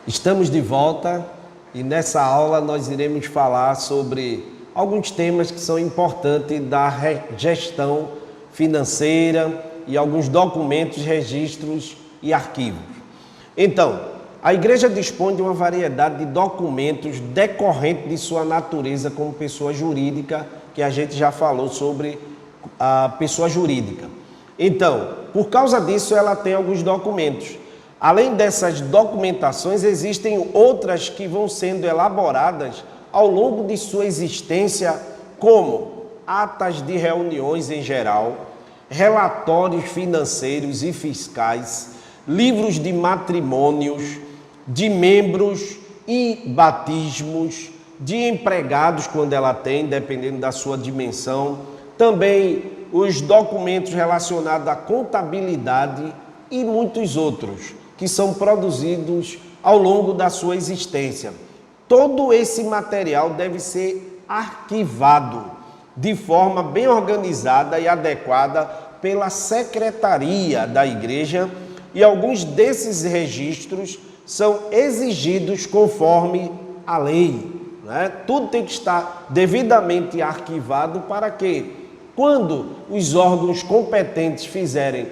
Estamos de volta e nessa aula nós iremos falar sobre alguns temas que são importantes da gestão financeira e alguns documentos, registros e arquivos. Então, a igreja dispõe de uma variedade de documentos decorrentes de sua natureza como pessoa jurídica, que a gente já falou sobre a pessoa jurídica. Então, por causa disso, ela tem alguns documentos. Além dessas documentações, existem outras que vão sendo elaboradas ao longo de sua existência, como atas de reuniões em geral, relatórios financeiros e fiscais, livros de matrimônios, de membros e batismos, de empregados quando ela tem, dependendo da sua dimensão, também os documentos relacionados à contabilidade e muitos outros que são produzidos ao longo da sua existência. Todo esse material deve ser arquivado de forma bem organizada e adequada pela secretaria da igreja, e alguns desses registros são exigidos conforme a lei, né? Tudo tem que estar devidamente arquivado para que, quando os órgãos competentes fizerem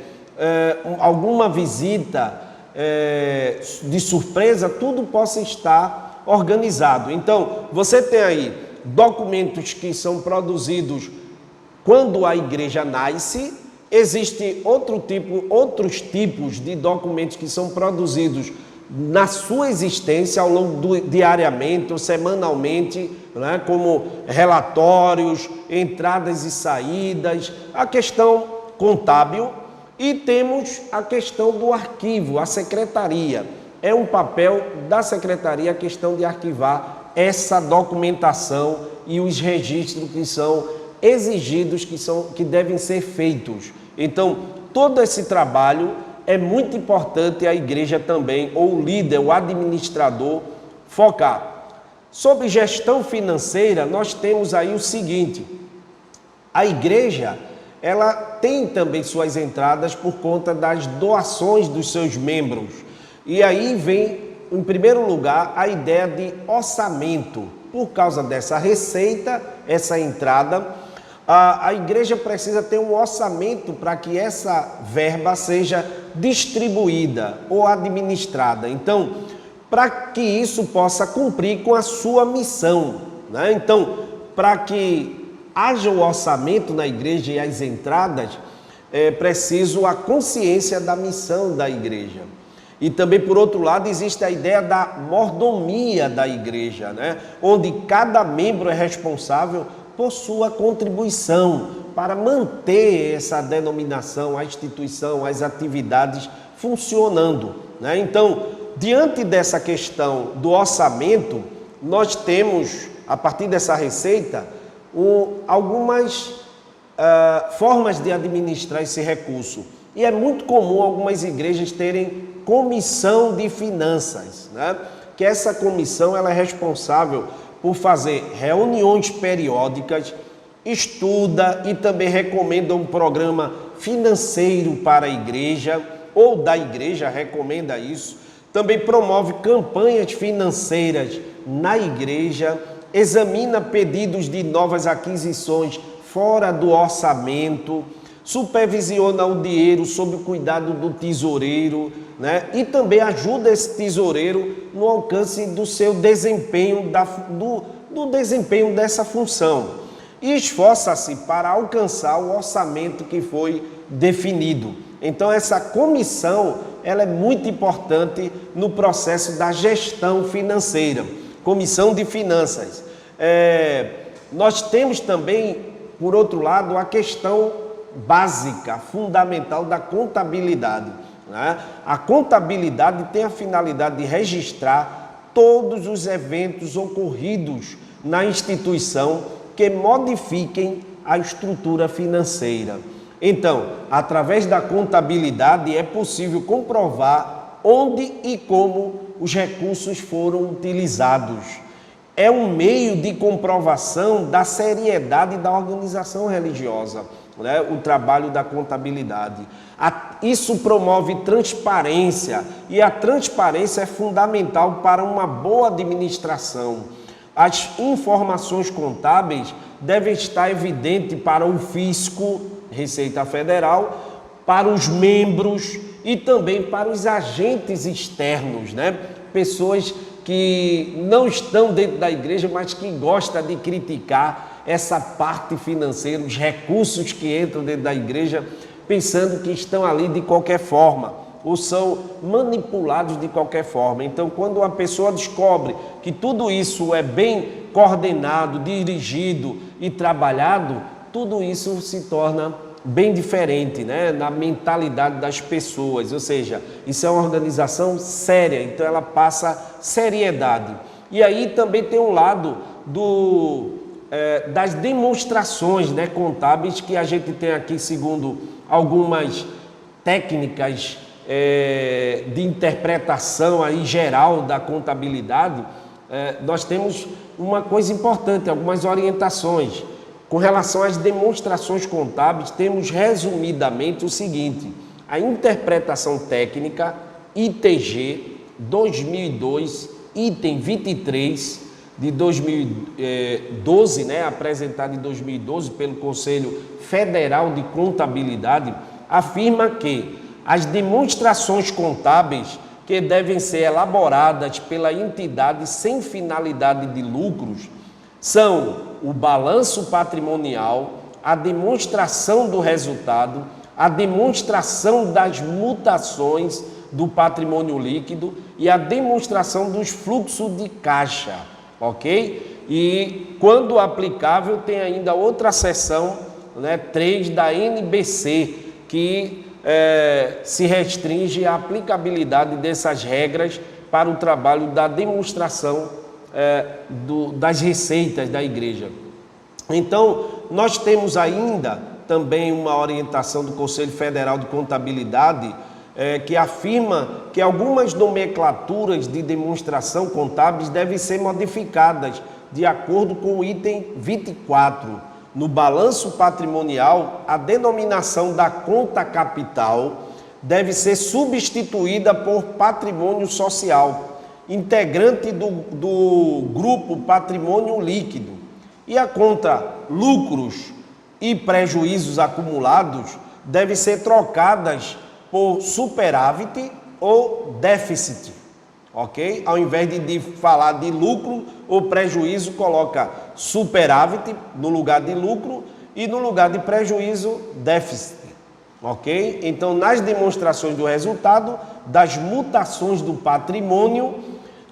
alguma visita de surpresa, tudo possa estar organizado. Então, você tem aí documentos que são produzidos quando a igreja nasce. Existem outros tipos de documentos que são produzidos na sua existência ao longo diariamente ou semanalmente, né, como relatórios, entradas e saídas, a questão contábil. E temos a questão do arquivo, a secretaria. É um papel da secretaria a questão de arquivar essa documentação e os registros que são exigidos, que devem ser feitos. Então, todo esse trabalho é muito importante a igreja também, ou o líder, o administrador, focar. Sobre gestão financeira, nós temos aí o seguinte: a igreja, ela tem também suas entradas por conta das doações dos seus membros. E aí vem, em primeiro lugar, a ideia de orçamento. Por causa dessa receita, essa entrada, a igreja precisa ter um orçamento para que essa verba seja distribuída ou administrada. Então, para que isso possa cumprir com a sua missão, né? Então, para que haja o orçamento na igreja e as entradas, é preciso a consciência da missão da igreja. E também, por outro lado, existe a ideia da mordomia da igreja, né? Onde cada membro é responsável por sua contribuição para manter essa denominação, a instituição, as atividades funcionando, né? Então, diante dessa questão do orçamento, nós temos, a partir dessa receita, algumas formas de administrar esse recurso. E é muito comum algumas igrejas terem comissão de finanças, né? Que essa comissão, ela é responsável por fazer reuniões periódicas, estuda e também recomenda um programa financeiro para a igreja, ou da igreja recomenda isso. Também promove campanhas financeiras na igreja, examina pedidos de novas aquisições fora do orçamento, supervisiona o dinheiro sob o cuidado do tesoureiro, né? E também ajuda esse tesoureiro no alcance do seu desempenho, do desempenho dessa função. E esforça-se para alcançar o orçamento que foi definido. Então, essa comissão, ela é muito importante no processo da gestão financeira. Comissão de finanças. Nós temos também, por outro lado, a questão básica, fundamental da contabilidade, né? A contabilidade tem a finalidade de registrar todos os eventos ocorridos na instituição que modifiquem a estrutura financeira. Então, através da contabilidade é possível comprovar onde e como os recursos foram utilizados. É um meio de comprovação da seriedade da organização religiosa. né, o trabalho da contabilidade. Isso promove transparência, e a transparência é fundamental para uma boa administração. As informações contábeis devem estar evidentes para o fisco, Receita Federal, para os membros e também para os agentes externos, né? Pessoas que não estão dentro da igreja, mas que gostam de criticar essa parte financeira, os recursos que entram dentro da igreja, pensando que estão ali de qualquer forma, ou são manipulados de qualquer forma. Então, quando uma pessoa descobre que tudo isso é bem coordenado, dirigido e trabalhado, tudo isso se torna bem diferente, né, na mentalidade das pessoas, ou seja, isso é uma organização séria, então ela passa seriedade. E aí também tem um lado das demonstrações, né, contábeis, que a gente tem aqui, segundo algumas técnicas de interpretação aí geral da contabilidade, nós temos uma coisa importante, algumas orientações. Com relação às demonstrações contábeis, temos resumidamente o seguinte: a interpretação técnica ITG 2002, item 23 de 2012, né, apresentado em 2012 pelo Conselho Federal de Contabilidade, afirma que as demonstrações contábeis que devem ser elaboradas pela entidade sem finalidade de lucros são o balanço patrimonial, a demonstração do resultado, a demonstração das mutações do patrimônio líquido e a demonstração dos fluxos de caixa, ok? E, quando aplicável, tem ainda outra seção, né, 3 da NBC, que se restringe à aplicabilidade dessas regras para o trabalho da demonstração das receitas da igreja. Então, nós temos ainda também uma orientação do Conselho Federal de Contabilidade que afirma que algumas nomenclaturas de demonstração contábeis devem ser modificadas de acordo com o item 24. No balanço patrimonial, a denominação da conta capital deve ser substituída por patrimônio social, integrante do grupo patrimônio líquido, e a conta lucros e prejuízos acumulados devem ser trocadas por superávit ou déficit, ok? Ao invés de falar de lucro ou prejuízo, coloca superávit no lugar de lucro e no lugar de prejuízo, déficit, ok? Então, nas demonstrações do resultado, das mutações do patrimônio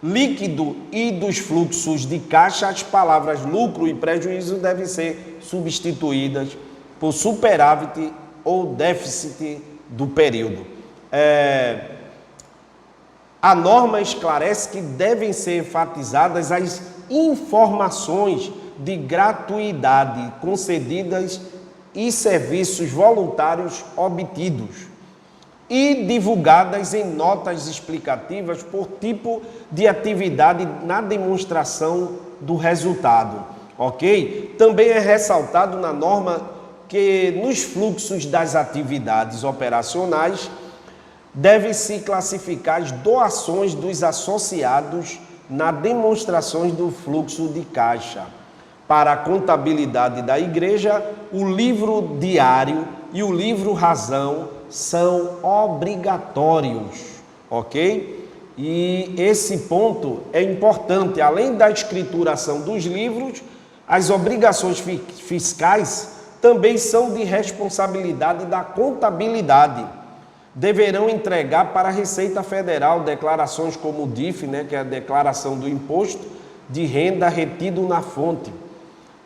líquido e dos fluxos de caixa, as palavras lucro e prejuízo devem ser substituídas por superávit ou déficit do período. A norma esclarece que devem ser enfatizadas as informações de gratuidade concedidas e serviços voluntários obtidos, e divulgadas em notas explicativas por tipo de atividade na demonstração do resultado, ok? Também é ressaltado na norma que nos fluxos das atividades operacionais deve-se classificar as doações dos associados na demonstrações do fluxo de caixa. Para a contabilidade da igreja, o livro diário e o livro razão são obrigatórios, ok? E esse ponto é importante. Além da escrituração dos livros, as obrigações fiscais também são de responsabilidade da contabilidade. Deverão entregar para a Receita Federal declarações como o DIF, né, que é a declaração do imposto de renda retido na fonte,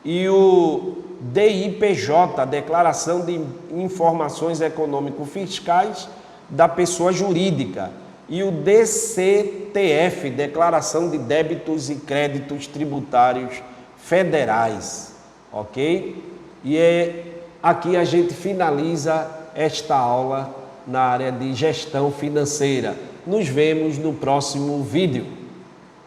e o DIPJ, a declaração de informações econômico-fiscais da pessoa jurídica, e o DCTF, declaração de débitos e créditos tributários federais, ok? E aqui a gente finaliza esta aula na área de gestão financeira. Nos vemos no próximo vídeo.